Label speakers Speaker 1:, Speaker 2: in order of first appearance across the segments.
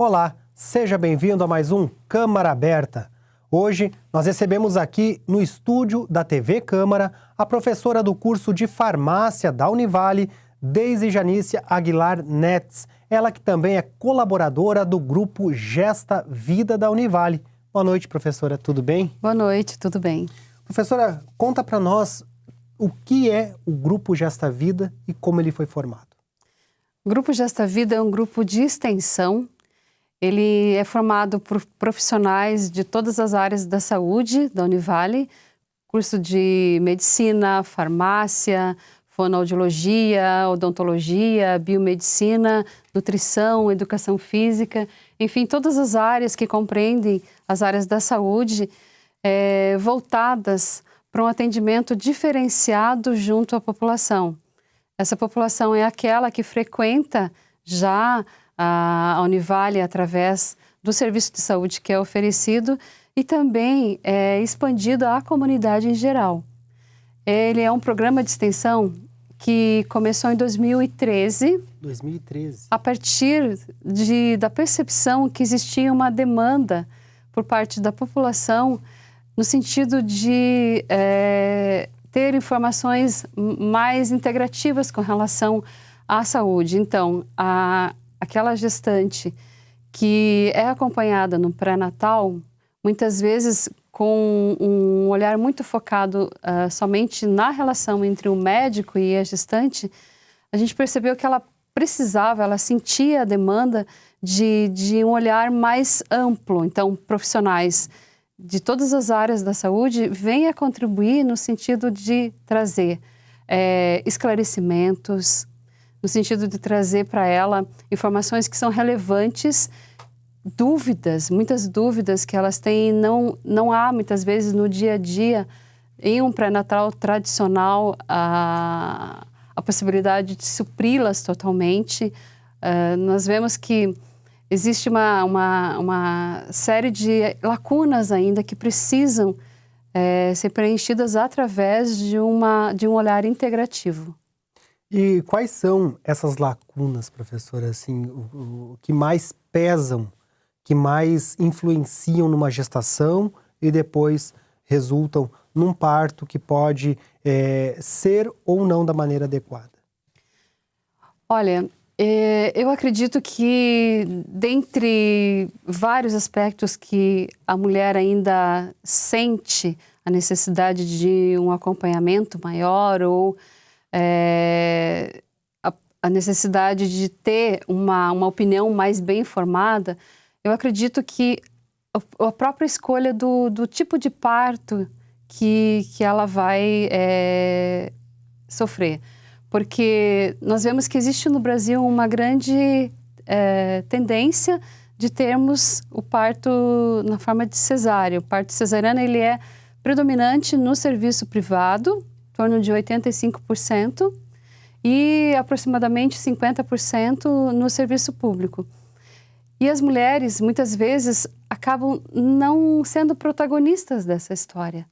Speaker 1: Olá, seja bem-vindo a mais um Câmara Aberta. Hoje nós recebemos aqui no estúdio da TV Câmara a professora do curso de farmácia da Univale, Deise Janícia Aguilar Netz, ela que também é colaboradora do grupo Gesta Vida da Univale. Boa noite, professora, tudo bem?
Speaker 2: Boa noite, tudo bem.
Speaker 1: Professora, conta para nós o que é o grupo Gesta Vida e como ele foi formado.
Speaker 2: O Grupo Gesta Vida é um grupo de extensão. Ele é formado por profissionais de todas as áreas da saúde da Univale, curso de medicina, farmácia, fonoaudiologia, odontologia, biomedicina, nutrição, educação física, enfim, todas as áreas que compreendem as áreas da saúde voltadas para um atendimento diferenciado junto à população. Essa população é aquela que frequenta já a Univale através do serviço de saúde que é oferecido e também é expandido à comunidade em geral. Ele é um programa de extensão que começou em 2013.
Speaker 1: 2013.
Speaker 2: A partir da percepção que existia uma demanda por parte da população no sentido de ter informações mais integrativas com relação à saúde. Então, aquela gestante que é acompanhada no pré-natal, muitas vezes com um olhar muito focado somente na relação entre o médico e a gestante, a gente percebeu que ela precisava, ela sentia a demanda de um olhar mais amplo. Então, profissionais de todas as áreas da saúde vêm a contribuir no sentido de trazer esclarecimentos, no sentido de trazer para ela informações que são relevantes, dúvidas, muitas dúvidas que elas têm, não há muitas vezes no dia a dia, em um pré-natal tradicional, a possibilidade de supri-las totalmente. Nós vemos que existe uma série de lacunas ainda que precisam ser preenchidas através de um olhar integrativo.
Speaker 1: E quais são essas lacunas, professora, assim, o que mais pesam, que mais influenciam numa gestação e depois resultam num parto que pode ser ou não da maneira adequada?
Speaker 2: Olha, eu acredito que dentre vários aspectos que a mulher ainda sente a necessidade de um acompanhamento maior ou a necessidade de ter uma opinião mais bem formada, eu acredito que a própria escolha do tipo de parto que ela vai sofrer. Porque nós vemos que existe no Brasil uma grande tendência de termos o parto na forma de cesárea. O parto cesariano ele é predominante no serviço privado, em torno de 85%, e aproximadamente 50% no serviço público. E as mulheres, muitas vezes, acabam não sendo protagonistas dessa história.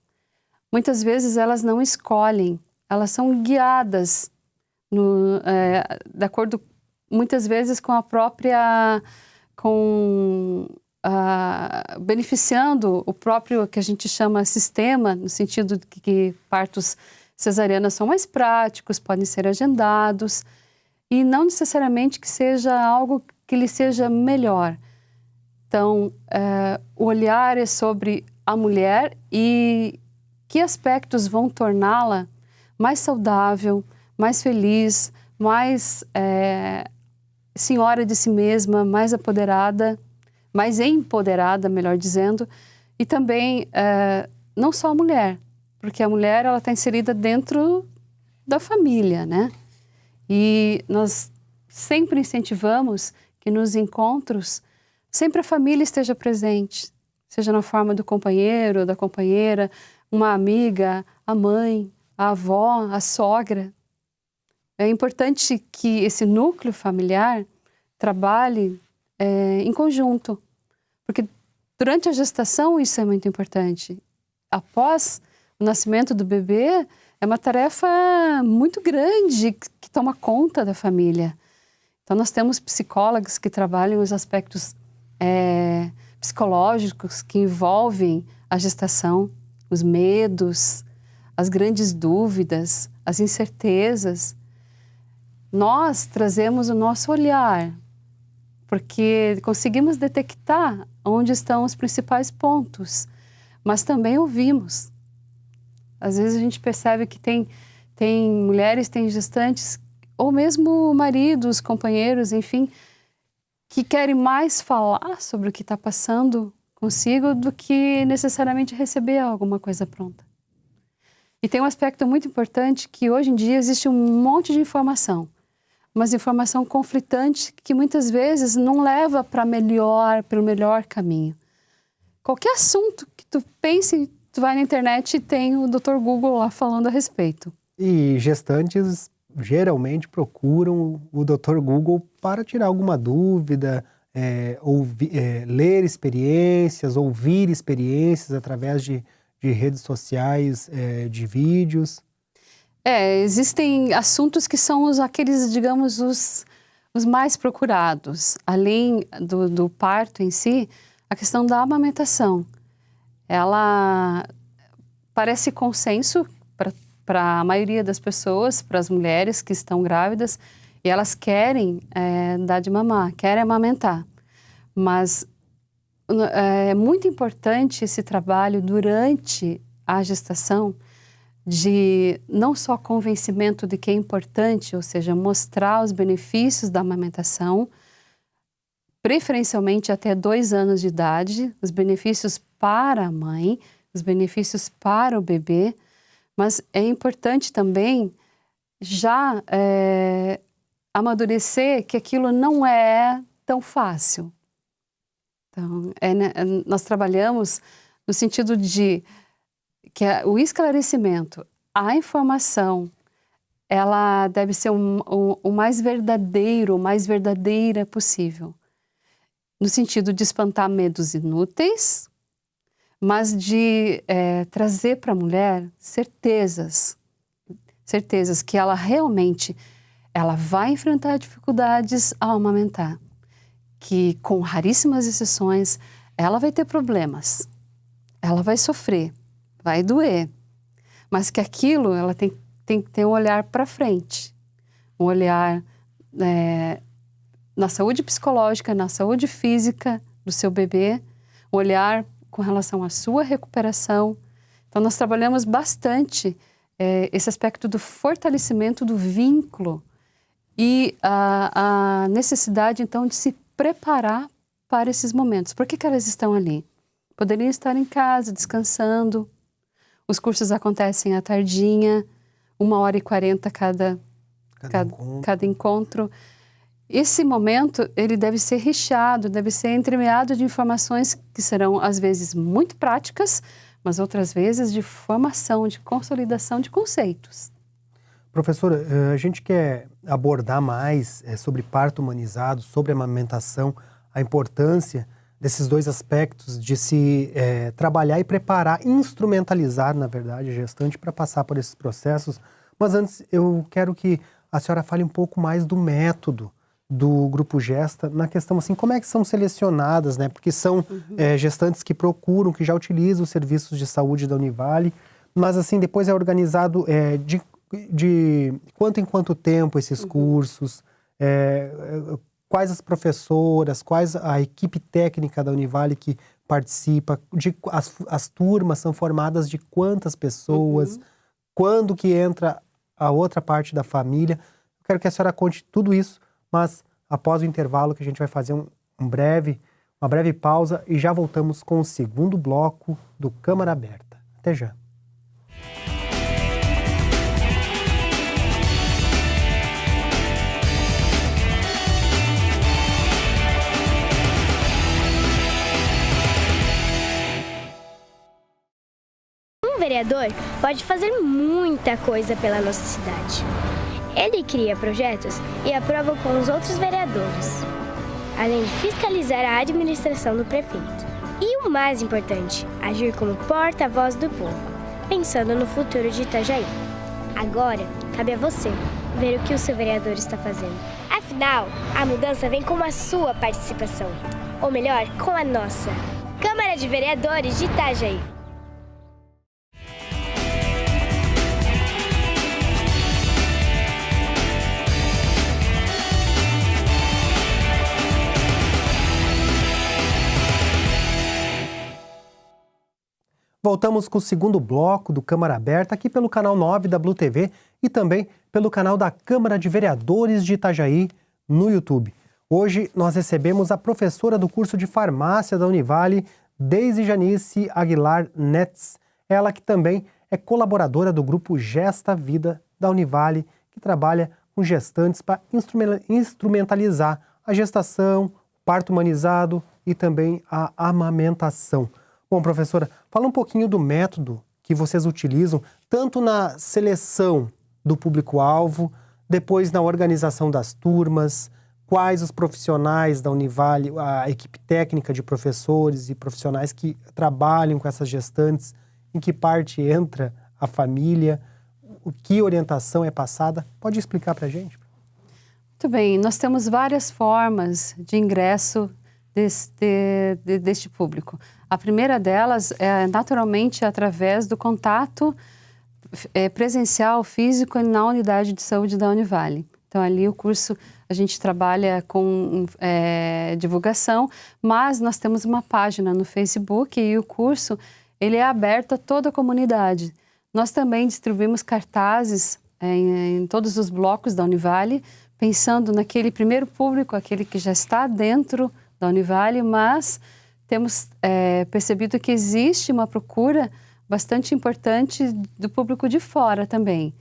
Speaker 2: Muitas vezes elas não escolhem, elas são guiadas de acordo, muitas vezes, com a própria, beneficiando o próprio, que a gente chama sistema, no sentido de que partos cesarianos são mais práticos, podem ser agendados, e não necessariamente que seja algo que lhe seja melhor. Então, o olhar é sobre a mulher e que aspectos vão torná-la mais saudável, mais feliz, mais senhora de si mesma, mais apoderada, mais empoderada, melhor dizendo, e também não só a mulher, porque a mulher ela está inserida dentro da família, né? E nós sempre incentivamos que nos encontros sempre a família esteja presente, seja na forma do companheiro, da companheira, uma amiga, a mãe, a avó, a sogra. É importante que esse núcleo familiar trabalhe em conjunto, porque durante a gestação isso é muito importante. Após o nascimento do bebê, é uma tarefa muito grande que toma conta da família. Então, nós temos psicólogos que trabalham os aspectos psicológicos que envolvem a gestação, os medos, as grandes dúvidas, as incertezas. Nós trazemos o nosso olhar, porque conseguimos detectar onde estão os principais pontos, mas também ouvimos. Às vezes a gente percebe que tem mulheres, tem gestantes, ou mesmo maridos, companheiros, enfim, que querem mais falar sobre o que está passando consigo do que necessariamente receber alguma coisa pronta. E tem um aspecto muito importante que hoje em dia existe um monte de informação, mas informação conflitante que muitas vezes não leva pelo melhor caminho. Qualquer assunto que tu pense, tu vai na internet e tem o Dr. Google lá falando a respeito.
Speaker 1: E gestantes geralmente procuram o Dr. Google para tirar alguma dúvida, ler experiências, ouvir experiências através de redes sociais, de vídeos.
Speaker 2: Existem assuntos que são aqueles, digamos, os mais procurados. Além do parto em si, a questão da amamentação. Ela parece consenso para a maioria das pessoas, para as mulheres que estão grávidas, e elas querem dar de mamar, querem amamentar. Mas é muito importante esse trabalho durante a gestação de não só convencimento de que é importante, ou seja, mostrar os benefícios da amamentação, preferencialmente até 2 anos de idade, os benefícios para a mãe, os benefícios para o bebê, mas é importante também já amadurecer que aquilo não é tão fácil. Então, nós trabalhamos no sentido de que o esclarecimento, a informação, ela deve ser o mais verdadeiro, o mais verdadeira possível. No sentido de espantar medos inúteis, mas de trazer para a mulher certezas que ela realmente vai enfrentar dificuldades ao amamentar, que com raríssimas exceções ela vai ter problemas, ela vai sofrer, vai doer, mas que aquilo ela tem que ter um olhar para frente, um olhar na saúde psicológica, na saúde física do seu bebê, um olhar com relação à sua recuperação. Então, nós trabalhamos bastante esse aspecto do fortalecimento do vínculo e a necessidade, então, de se preparar para esses momentos. Por que elas estão ali? Poderiam estar em casa, descansando. Os cursos acontecem à tardinha, 1h40 cada encontro. Esse momento, ele deve ser recheado, deve ser entremeado de informações que serão, às vezes, muito práticas, mas outras vezes de formação, de consolidação de conceitos.
Speaker 1: Professora, a gente quer abordar mais sobre parto humanizado, sobre amamentação, a importância desses 2 aspectos de se trabalhar e preparar, instrumentalizar, na verdade, a gestante para passar por esses processos. Mas antes, eu quero que a senhora fale um pouco mais do método do Grupo Gesta, na questão assim, como é que são selecionadas, né? Porque são gestantes que procuram, que já utilizam os serviços de saúde da Univale, mas assim, depois é organizado de quanto em quanto tempo esses cursos, quais as professoras, quais a equipe técnica da Univale que participa, as turmas são formadas de quantas pessoas, quando que entra a outra parte da família. Eu quero que a senhora conte tudo isso, mas após o intervalo que a gente vai fazer uma breve pausa e já voltamos com o segundo bloco do Câmara Aberta. Até já.
Speaker 3: Um vereador pode fazer muita coisa pela nossa cidade. Ele cria projetos e aprova com os outros vereadores, além de fiscalizar a administração do prefeito. E o mais importante, agir como porta-voz do povo, pensando no futuro de Itajaí. Agora, cabe a você ver o que o seu vereador está fazendo. Afinal, a mudança vem com a sua participação. ou melhor, com a nossa Câmara de Vereadores de Itajaí.
Speaker 1: Voltamos com o segundo bloco do Câmara Aberta, aqui pelo canal 9 da Blue TV e também pelo canal da Câmara de Vereadores de Itajaí no YouTube. Hoje nós recebemos a professora do curso de farmácia da Univale, Deise Janice Aguilar Netz, ela que também é colaboradora do grupo Gesta Vida da Univale, que trabalha com gestantes para instrumentalizar a gestação, parto humanizado e também a amamentação. Bom, professora, fala um pouquinho do método que vocês utilizam, tanto na seleção do público-alvo, depois na organização das turmas, quais os profissionais da Univale, a equipe técnica de professores e profissionais que trabalham com essas gestantes, em que parte entra a família, que orientação é passada. Pode explicar para a gente?
Speaker 2: Muito bem, nós temos várias formas de ingresso deste público. A primeira delas é naturalmente através do contato presencial, físico na unidade de saúde da Univale. Então ali o curso a gente trabalha com divulgação, mas nós temos uma página no Facebook e o curso ele é aberto a toda a comunidade. Nós também distribuímos cartazes em todos os blocos da Univale, pensando naquele primeiro público, aquele que já está dentro da Univale, mas temos percebido que existe uma procura bastante importante do público de fora também.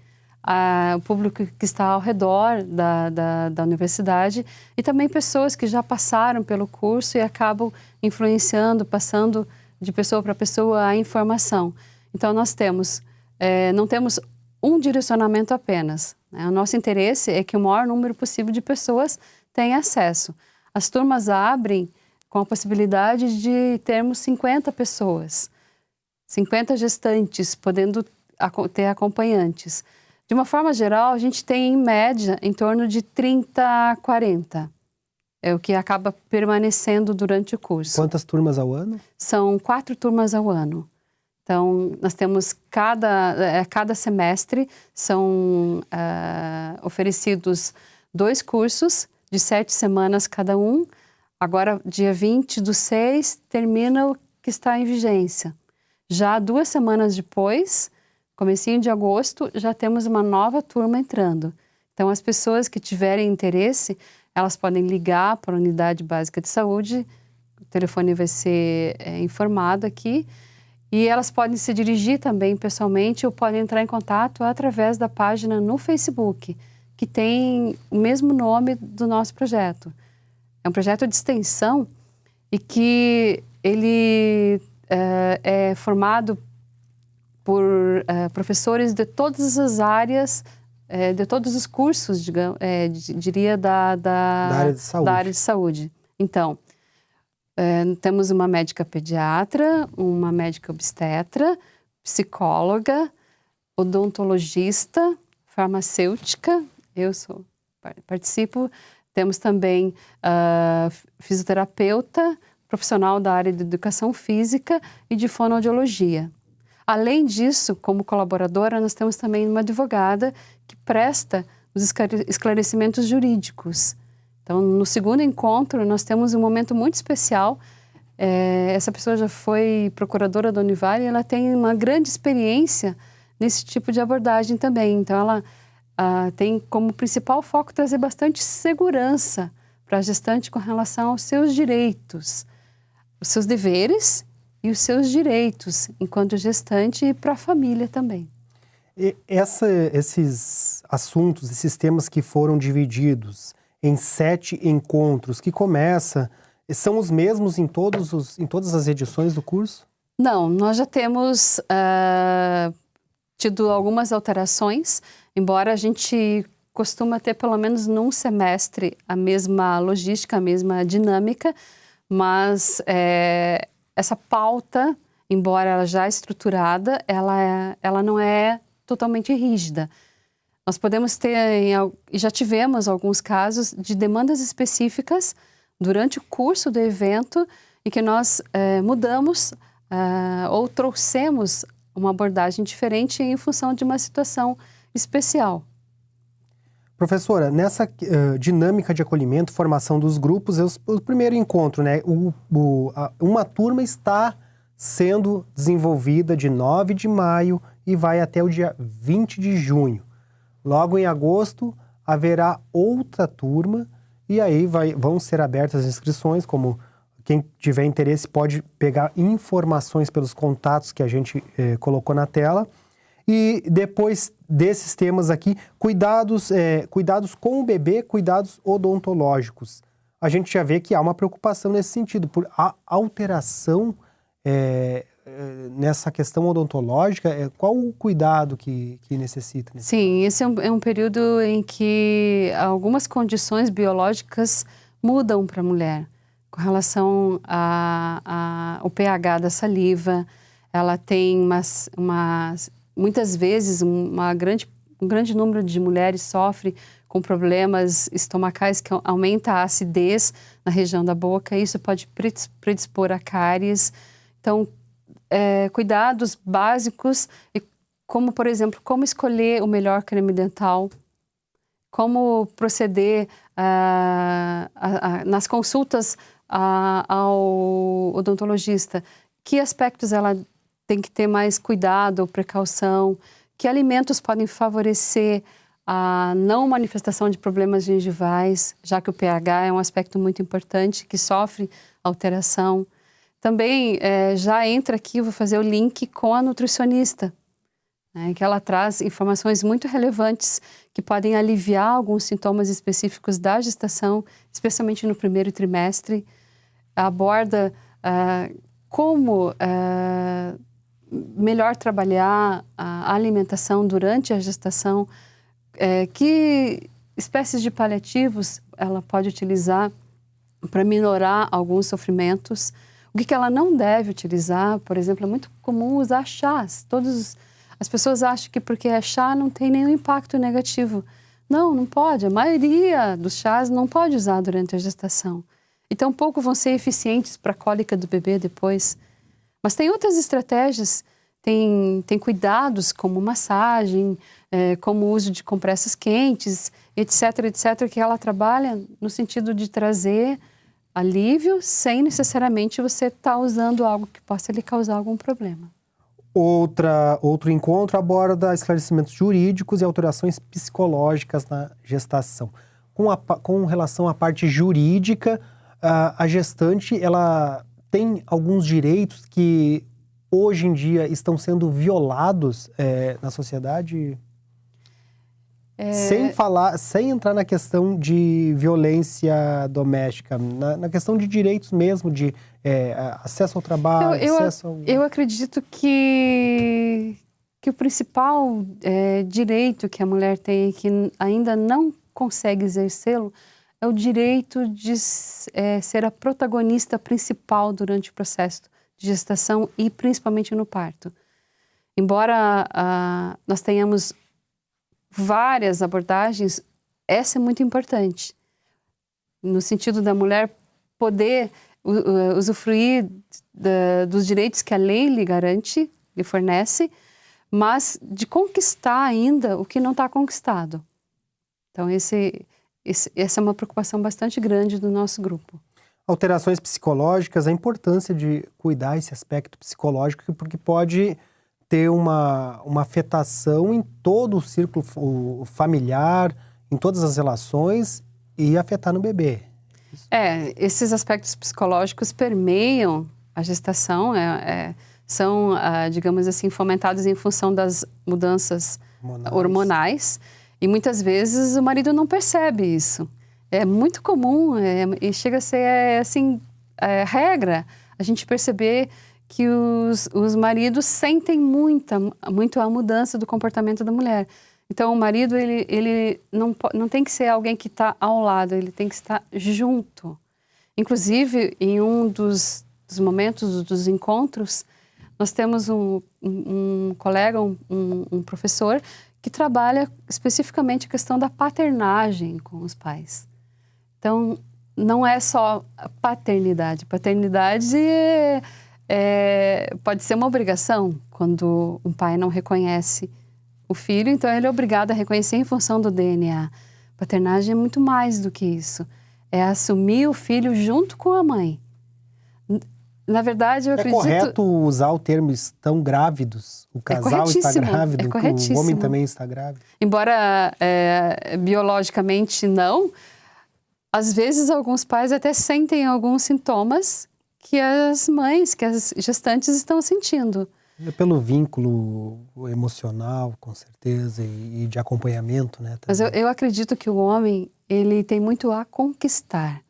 Speaker 2: O público que está ao redor da universidade e também pessoas que já passaram pelo curso e acabam influenciando, passando de pessoa para pessoa a informação. Então, nós temos, não temos um direcionamento apenas, né? O nosso interesse é que o maior número possível de pessoas tenha acesso. As turmas abrem com a possibilidade de termos 50 pessoas, 50 gestantes, podendo ter acompanhantes. De uma forma geral, a gente tem, em média, em torno de 30 a 40. É o que acaba permanecendo durante o curso.
Speaker 1: Quantas turmas ao ano?
Speaker 2: São 4 turmas ao ano. Então, nós temos cada semestre, são oferecidos 2 cursos de 7 semanas cada um. Agora, dia 20/6, termina o que está em vigência. Já 2 semanas depois, comecinho de agosto, já temos uma nova turma entrando. Então, as pessoas que tiverem interesse, elas podem ligar para a Unidade Básica de Saúde, o telefone vai ser informado aqui, e elas podem se dirigir também pessoalmente ou podem entrar em contato através da página no Facebook, que tem o mesmo nome do nosso projeto. É um projeto de extensão e que ele é formado por professores de todas as áreas, de todos os cursos, diria, da área de saúde. Então, temos uma médica pediatra, uma médica obstetra, psicóloga, odontologista, farmacêutica, participo. Temos também fisioterapeuta, profissional da área de educação física e de fonoaudiologia. Além disso, como colaboradora, nós temos também uma advogada que presta os esclarecimentos jurídicos. Então, no segundo encontro, nós temos um momento muito especial. Essa pessoa já foi procuradora da Univale e ela tem uma grande experiência nesse tipo de abordagem também. Então, ela tem como principal foco trazer bastante segurança para a gestante com relação aos seus direitos, os seus deveres e os seus direitos enquanto gestante e para a família também.
Speaker 1: E esses assuntos, esses temas que foram divididos em 7 encontros, que são os mesmos em todas as edições do curso?
Speaker 2: Não, nós já temos tido algumas alterações, embora a gente costuma ter pelo menos num semestre a mesma logística, a mesma dinâmica, mas essa pauta, embora ela já estruturada, ela não é totalmente rígida. Nós podemos ter, e já tivemos alguns casos de demandas específicas, durante o curso do evento e que nós mudamos ou trouxemos uma abordagem diferente em função de uma situação especial.
Speaker 1: Professora, nessa dinâmica de acolhimento, formação dos grupos, o primeiro encontro, né? Uma turma está sendo desenvolvida de 9 de maio e vai até o dia 20 de junho. Logo em agosto, haverá outra turma e aí vão ser abertas as inscrições, como quem tiver interesse pode pegar informações pelos contatos que a gente colocou na tela. E depois desses temas aqui, cuidados com o bebê, cuidados odontológicos. A gente já vê que há uma preocupação nesse sentido, por alteração nessa questão odontológica. Qual o cuidado que necessita?
Speaker 2: Sim, esse é um período em que algumas condições biológicas mudam para a mulher. Com relação ao pH da saliva, ela tem muitas vezes um grande número de mulheres sofre com problemas estomacais que aumenta a acidez na região da boca, e isso pode predispor a cáries. Então, cuidados básicos, como, por exemplo, como escolher o melhor creme dental, como proceder nas consultas ao odontologista, que aspectos ela tem que ter mais cuidado ou precaução, que alimentos podem favorecer a não manifestação de problemas gengivais, já que o pH é um aspecto muito importante que sofre alteração. Também já entra aqui, vou fazer o link com a nutricionista, né, que ela traz informações muito relevantes que podem aliviar alguns sintomas específicos da gestação, especialmente no primeiro trimestre. Aborda como melhor trabalhar a alimentação durante a gestação, que espécies de paliativos ela pode utilizar para minorar alguns sofrimentos, o que ela não deve utilizar. Por exemplo, é muito comum usar chás. As pessoas acham que porque é chá não tem nenhum impacto negativo. Não pode. A maioria dos chás não pode usar durante a gestação. E tampouco vão ser eficientes para a cólica do bebê depois. Mas tem outras estratégias, tem cuidados como massagem, como o uso de compressas quentes, etc., que ela trabalha no sentido de trazer alívio sem necessariamente você estar usando algo que possa lhe causar algum problema.
Speaker 1: Outro encontro aborda esclarecimentos jurídicos e alterações psicológicas na gestação. Com relação à parte jurídica, a gestante ela tem alguns direitos que hoje em dia estão sendo violados na sociedade? Sem entrar na questão de violência doméstica, na questão de direitos mesmo, de acesso ao trabalho,
Speaker 2: Eu acredito que o principal direito que a mulher tem e que ainda não consegue exercê-lo é o direito de ser a protagonista principal durante o processo de gestação e principalmente no parto. Embora nós tenhamos várias abordagens, essa é muito importante, no sentido da mulher poder usufruir dos direitos que a lei lhe garante, lhe fornece, mas de conquistar ainda o que não está conquistado. Então, essa é uma preocupação bastante grande do nosso grupo.
Speaker 1: Alterações psicológicas, a importância de cuidar esse aspecto psicológico, porque pode ter uma afetação em todo o círculo familiar, em todas as relações e afetar no bebê.
Speaker 2: Esses aspectos psicológicos permeiam a gestação, são, digamos assim, fomentados em função das mudanças hormonais. E muitas vezes o marido não percebe isso. É muito comum e chega a ser regra a gente perceber que os maridos sentem muito a mudança do comportamento da mulher. Então, o marido ele não tem que ser alguém que está ao lado, ele tem que estar junto. Inclusive, em um dos momentos dos encontros, nós temos um colega, um professor, que trabalha especificamente a questão da paternagem com os pais. Então, não é só paternidade. Paternidade pode ser uma obrigação quando um pai não reconhece o filho, então ele é obrigado a reconhecer em função do DNA. Paternagem é muito mais do que isso. É assumir o filho junto com a mãe. Na verdade, eu acredito...
Speaker 1: É correto usar o termo estão grávidos? O casal está grávido, o homem também está grávido?
Speaker 2: Embora biologicamente não, às vezes alguns pais até sentem alguns sintomas que as mães, que as gestantes estão sentindo.
Speaker 1: É pelo vínculo emocional, com certeza, e de acompanhamento, né?
Speaker 2: Mas eu acredito que o homem, ele tem muito a conquistar.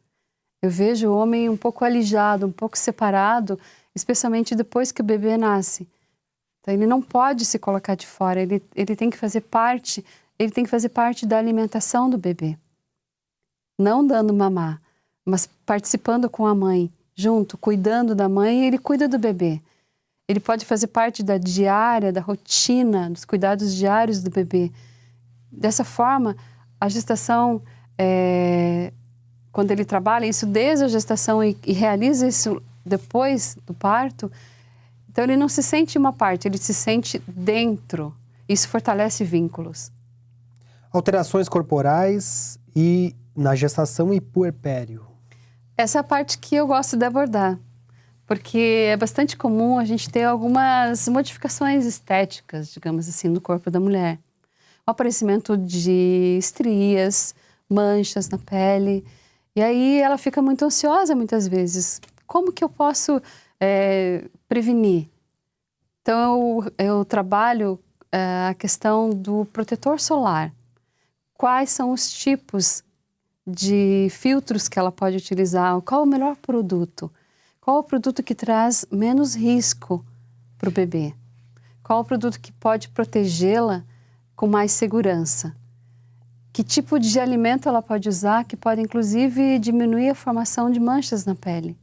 Speaker 2: Eu vejo o homem um pouco alijado, um pouco separado, especialmente depois que o bebê nasce. Então, ele não pode se colocar de fora, ele tem que fazer parte, da alimentação do bebê. Não dando mamar, mas participando com a mãe, junto, cuidando da mãe, e ele cuida do bebê. Ele pode fazer parte da diária, da rotina, dos cuidados diários do bebê. Dessa forma, a gestação, quando ele trabalha isso desde a gestação e realiza isso depois do parto, então ele não se sente uma parte, ele se sente dentro. Isso fortalece vínculos.
Speaker 1: Alterações corporais e na gestação e puerpério.
Speaker 2: Essa é a parte que eu gosto de abordar, porque é bastante comum a gente ter algumas modificações estéticas, digamos assim, no corpo da mulher. O aparecimento de estrias, manchas na pele, e aí ela fica muito ansiosa muitas vezes. Como que eu posso prevenir? Então eu trabalho a questão do protetor solar. Quais são os tipos de filtros que ela pode utilizar? Qual o melhor produto? Qual o produto que traz menos risco para o bebê? Qual o produto que pode protegê-la com mais segurança? Que tipo de alimento ela pode usar que pode, inclusive, diminuir a formação de manchas na pele?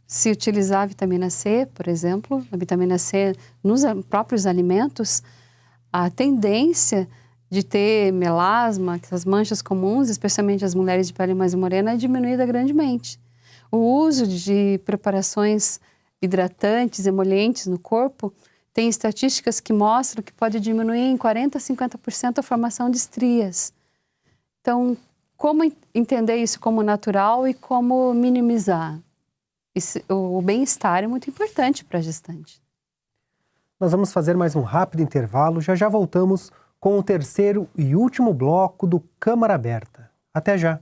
Speaker 2: Se utilizar a vitamina C, por exemplo, a vitamina C nos próprios alimentos, a tendência de ter melasma, essas manchas comuns, especialmente as mulheres de pele mais morena, é diminuída grandemente. O uso de preparações hidratantes, emolientes no corpo, tem estatísticas que mostram que pode diminuir em 40% a 50% a formação de estrias. Então, como entender isso como natural e como minimizar? O bem-estar é muito importante para a gestante.
Speaker 1: Nós vamos fazer mais um rápido intervalo, já voltamos com o terceiro e último bloco do Câmara Aberta. Até já!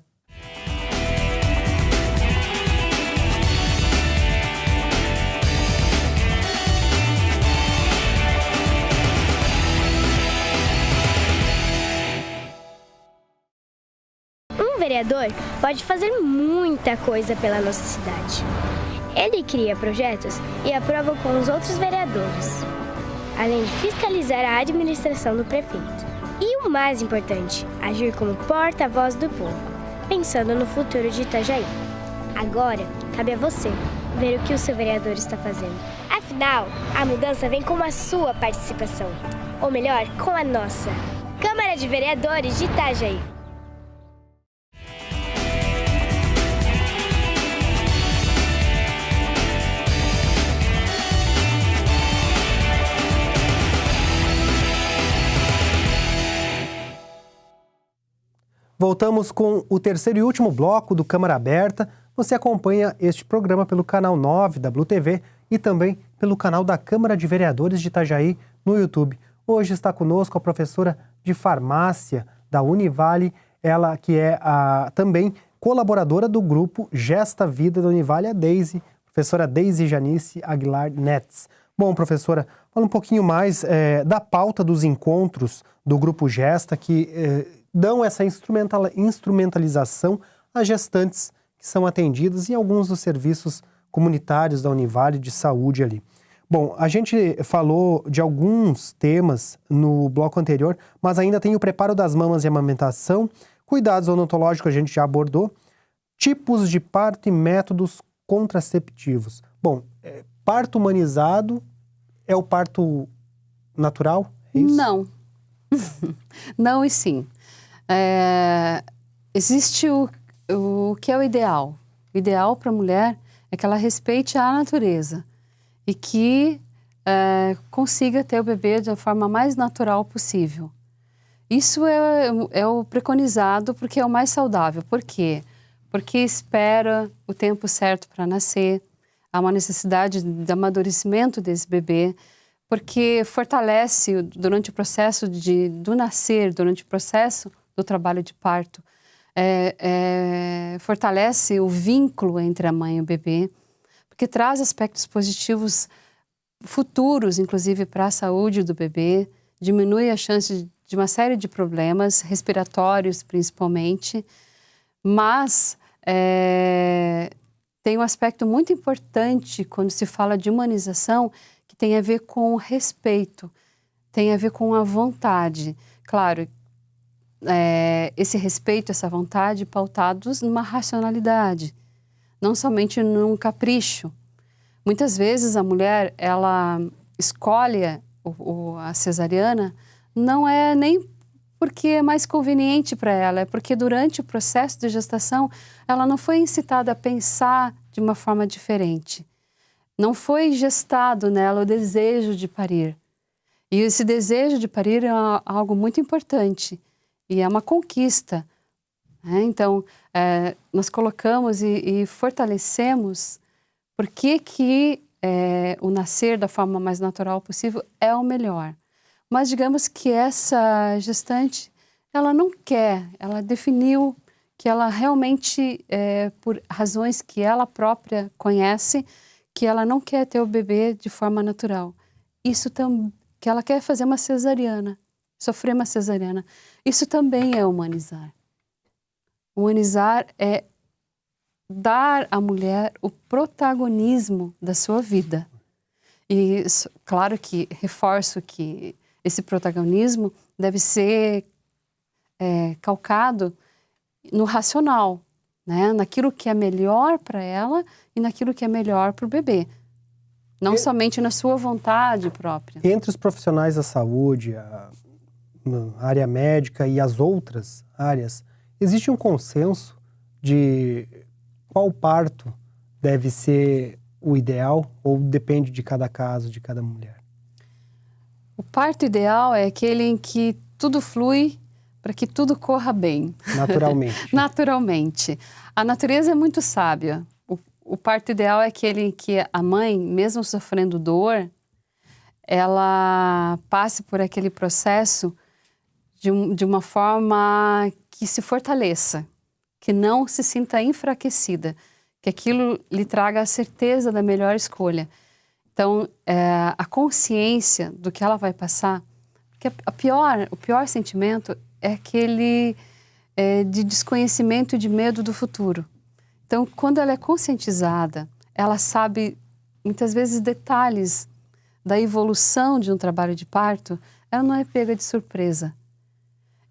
Speaker 3: Um vereador pode fazer muita coisa pela nossa cidade. Ele cria projetos e aprova com os outros vereadores, além de fiscalizar a administração do prefeito. E o mais importante, agir como porta-voz do povo, pensando no futuro de Itajaí. Agora, cabe a você ver o que o seu vereador está fazendo. Afinal, a mudança vem com a sua participação, ou melhor, com a nossa. Câmara de Vereadores de Itajaí.
Speaker 1: Voltamos com o terceiro e último bloco do Câmara Aberta. Você acompanha este programa pelo canal 9 da Blue TV e também pelo canal da Câmara de Vereadores de Itajaí no YouTube. Hoje está conosco a professora de farmácia da Univale, ela que é também colaboradora do grupo Gesta Vida da Univale, a professora Deise Janice Aguilar Netz. Bom, professora, fala um pouquinho mais da pauta dos encontros do grupo Gesta, que dão essa instrumentalização às gestantes que são atendidas em alguns dos serviços comunitários da Univale de saúde ali. Bom, a gente falou de alguns temas no bloco anterior, mas ainda tem o preparo das mamas e amamentação, cuidados odontológicos a gente já abordou, tipos de parto e métodos contraceptivos. Bom, parto humanizado é o parto natural? É isso?
Speaker 2: Não. Não e sim. Existe o que é o ideal? O ideal para a mulher é que ela respeite a natureza e que consiga ter o bebê da forma mais natural possível. Isso é o preconizado porque é o mais saudável. Por quê? Porque espera o tempo certo para nascer, há uma necessidade de amadurecimento desse bebê, porque fortalece durante o processo do nascer, durante o processo do trabalho de parto, fortalece o vínculo entre a mãe e o bebê, porque traz aspectos positivos futuros, inclusive para a saúde do bebê, diminui a chance de uma série de problemas, respiratórios principalmente, mas tem um aspecto muito importante quando se fala de humanização, que tem a ver com o respeito, tem a ver com a vontade. Claro, esse respeito, essa vontade pautados numa racionalidade, não somente num capricho. Muitas vezes a mulher, ela escolhe a cesariana, não é nem porque é mais conveniente para ela, é porque durante o processo de gestação ela não foi incitada a pensar de uma forma diferente. Não foi gestado nela o desejo de parir. E esse desejo de parir é algo muito importante e é uma conquista. Então, nós colocamos e fortalecemos por que o nascer da forma mais natural possível é o melhor. Mas digamos que essa gestante, ela não quer, ela definiu que ela realmente, por razões que ela própria conhece, que ela não quer ter o bebê de forma natural. Que ela quer fazer uma cesariana, sofrer uma cesariana. Isso também é humanizar. Humanizar é dar à mulher o protagonismo da sua vida. E claro que reforço que esse protagonismo deve ser calcado no racional, né? Naquilo que é melhor para ela e naquilo que é melhor para o bebê. Não somente na sua vontade própria.
Speaker 1: Entre os profissionais da saúde, a área médica e as outras áreas, existe um consenso de qual parto deve ser o ideal ou depende de cada caso, de cada mulher?
Speaker 2: O parto ideal é aquele em que tudo flui para que tudo corra bem.
Speaker 1: Naturalmente.
Speaker 2: Naturalmente. A natureza é muito sábia. O parto ideal é aquele em que a mãe, mesmo sofrendo dor, ela passe por aquele processo de uma forma que se fortaleça, que não se sinta enfraquecida, que aquilo lhe traga a certeza da melhor escolha. Então, a consciência do que ela vai passar, porque o pior sentimento é aquele de desconhecimento e de medo do futuro. Então, quando ela é conscientizada, ela sabe, muitas vezes, detalhes da evolução de um trabalho de parto, ela não é pega de surpresa.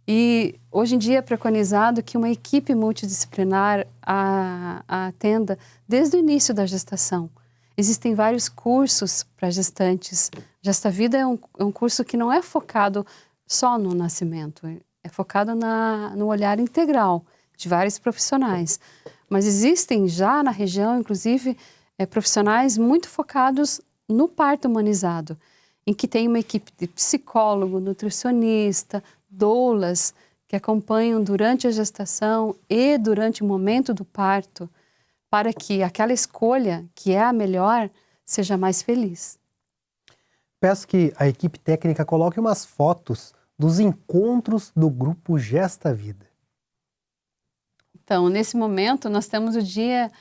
Speaker 2: E hoje em dia é preconizado que uma equipe multidisciplinar a atenda desde o início da gestação. Existem vários cursos para gestantes. Gesta Vida é um curso que não é focado só no nascimento, é focado no olhar integral de vários profissionais. Mas existem já na região, inclusive, profissionais muito focados no parto humanizado, em que tem uma equipe de psicólogo, nutricionista, doulas, que acompanham durante a gestação e durante o momento do parto, para que aquela escolha, que é a melhor, seja mais feliz.
Speaker 1: Peço que a equipe técnica coloque umas fotos dos encontros do grupo Gesta Vida.
Speaker 2: Então, nesse momento, nós temos o dia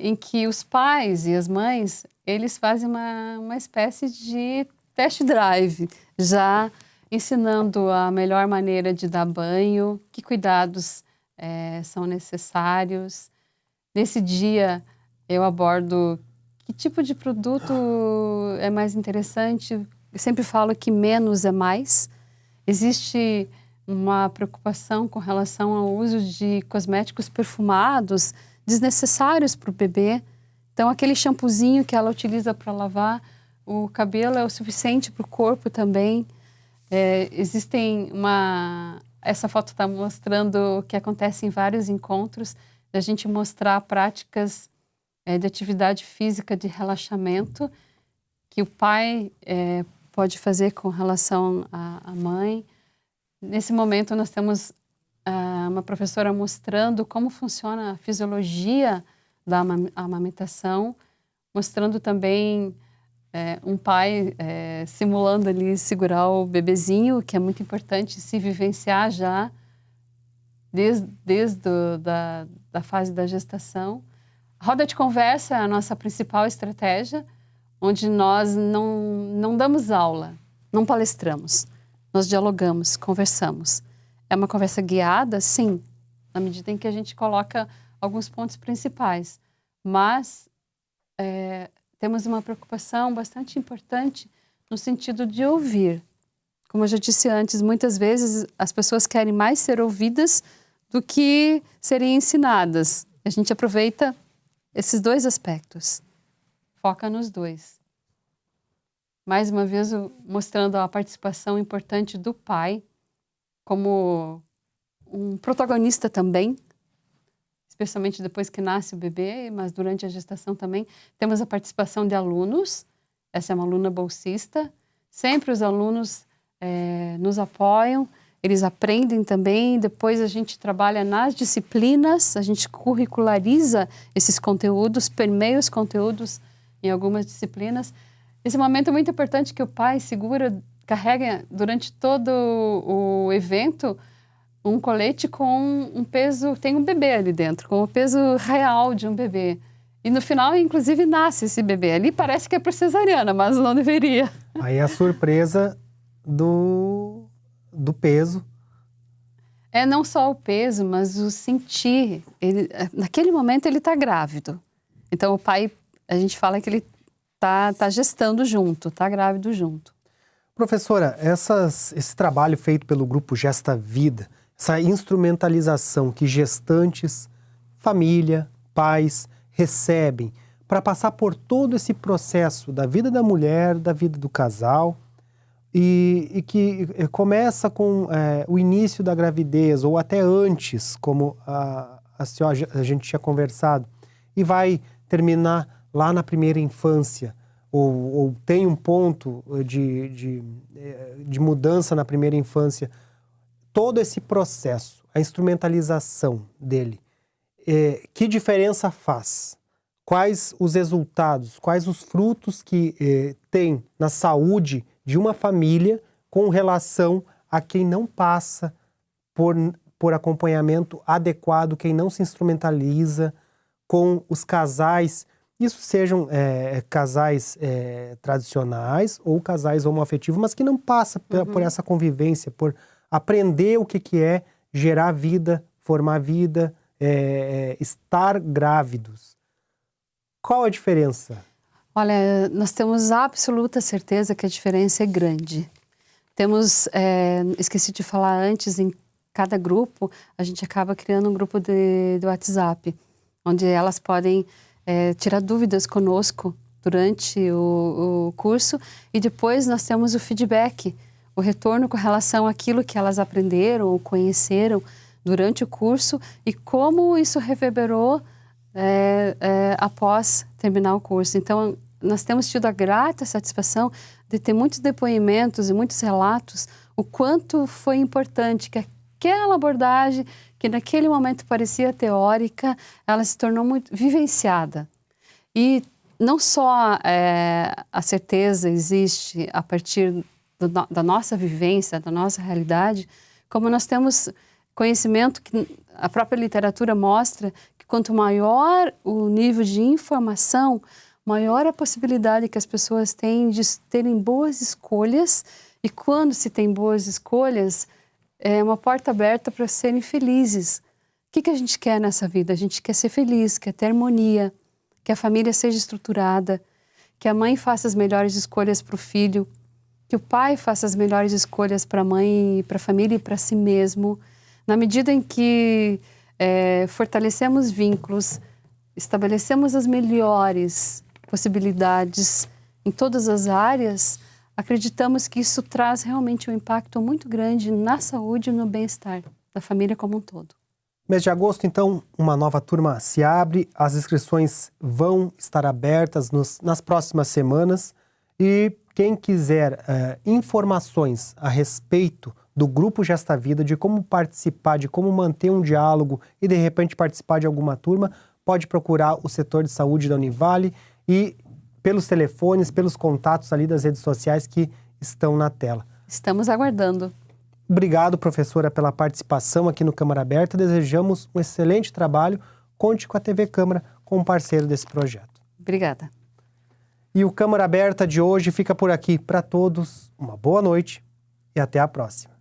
Speaker 2: em que os pais e as mães, eles fazem uma espécie de test drive, já ensinando a melhor maneira de dar banho, que cuidados são necessários. Nesse dia, eu abordo que tipo de produto é mais interessante. Eu sempre falo que menos é mais. Existe uma preocupação com relação ao uso de cosméticos perfumados, desnecessários para o bebê. Então, aquele shampoozinho que ela utiliza para lavar o cabelo é o suficiente para o corpo também. Existem essa foto está mostrando o que acontece em vários encontros, da gente mostrar práticas de atividade física de relaxamento que o pai pode fazer com relação à mãe. Nesse momento nós temos uma professora mostrando como funciona a fisiologia da amamentação, mostrando também um pai simulando ali segurar o bebezinho, que é muito importante se vivenciar já desde da fase da gestação. A roda de conversa é a nossa principal estratégia, onde nós não damos aula, não palestramos, nós dialogamos, conversamos. É uma conversa guiada, sim, na medida em que a gente coloca alguns pontos principais, mas temos uma preocupação bastante importante no sentido de ouvir. Como eu já disse antes, muitas vezes as pessoas querem mais ser ouvidas do que serem ensinadas. A gente aproveita esses dois aspectos, foca nos dois. Mais uma vez, mostrando a participação importante do pai como um protagonista também, especialmente depois que nasce o bebê, mas durante a gestação também. Temos a participação de alunos, essa é uma aluna bolsista, sempre os alunos nos apoiam, eles aprendem também, depois a gente trabalha nas disciplinas, a gente curriculariza esses conteúdos, permeia os conteúdos em algumas disciplinas. Esse momento é muito importante que o pai carrega durante todo o evento um colete com um peso, tem um bebê ali dentro, com o peso real de um bebê. E no final, inclusive, nasce esse bebê. Ali parece que é por cesariana, mas não deveria.
Speaker 1: Aí a surpresa do peso.
Speaker 2: É não só o peso, mas o sentir. Naquele momento ele está grávido. Então o pai, a gente fala que ele tá gestando junto, tá grávido junto.
Speaker 1: Professora, esse trabalho feito pelo grupo Gesta Vida, essa instrumentalização que gestantes, família, pais recebem para passar por todo esse processo da vida da mulher, da vida do casal, e que começa com o início da gravidez, ou até antes, como a gente tinha conversado, e vai terminar lá na primeira infância, ou tem um ponto de mudança na primeira infância. Todo esse processo, a instrumentalização dele, que diferença faz? Quais os resultados, quais os frutos que tem na saúde de uma família com relação a quem não passa por acompanhamento adequado, quem não se instrumentaliza, com os casais, isso sejam casais tradicionais ou casais homoafetivos, mas que não passa por essa convivência, por aprender o que é gerar vida, formar vida, estar grávidos. Qual a diferença?
Speaker 2: Olha, nós temos a absoluta certeza que a diferença é grande. Temos, esqueci de falar antes, em cada grupo, a gente acaba criando um grupo do WhatsApp, onde elas podem tirar dúvidas conosco durante o curso, e depois nós temos o feedback, o retorno com relação àquilo que elas aprenderam ou conheceram durante o curso e como isso reverberou após terminar o curso. Então, nós temos tido a grata satisfação de ter muitos depoimentos e muitos relatos, o quanto foi importante que aquela abordagem, que naquele momento parecia teórica, ela se tornou muito vivenciada. E não só a certeza existe a partir da nossa vivência, da nossa realidade, como nós temos conhecimento que a própria literatura mostra que quanto maior o nível de informação, maior a possibilidade que as pessoas têm de terem boas escolhas, e quando se tem boas escolhas, é uma porta aberta para serem felizes. O que a gente quer nessa vida? A gente quer ser feliz, quer ter harmonia, que a família seja estruturada, que a mãe faça as melhores escolhas para o filho, que o pai faça as melhores escolhas para a mãe, para a família e para si mesmo. Na medida em que fortalecemos vínculos, estabelecemos as melhores possibilidades em todas as áreas, acreditamos que isso traz realmente um impacto muito grande na saúde e no bem-estar da família como um todo.
Speaker 1: Mês de agosto, então, uma nova turma se abre, as inscrições vão estar abertas nas próximas semanas e quem quiser informações a respeito do Grupo Gesta Vida, de como participar, de como manter um diálogo e de repente participar de alguma turma, pode procurar o setor de saúde da Univale e pelos telefones, pelos contatos ali das redes sociais que estão na tela.
Speaker 2: Estamos aguardando.
Speaker 1: Obrigado, professora, pela participação aqui no Câmara Aberta. Desejamos um excelente trabalho. Conte com a TV Câmara como parceiro desse projeto.
Speaker 2: Obrigada.
Speaker 1: E o Câmara Aberta de hoje fica por aqui. Para todos, uma boa noite e até a próxima.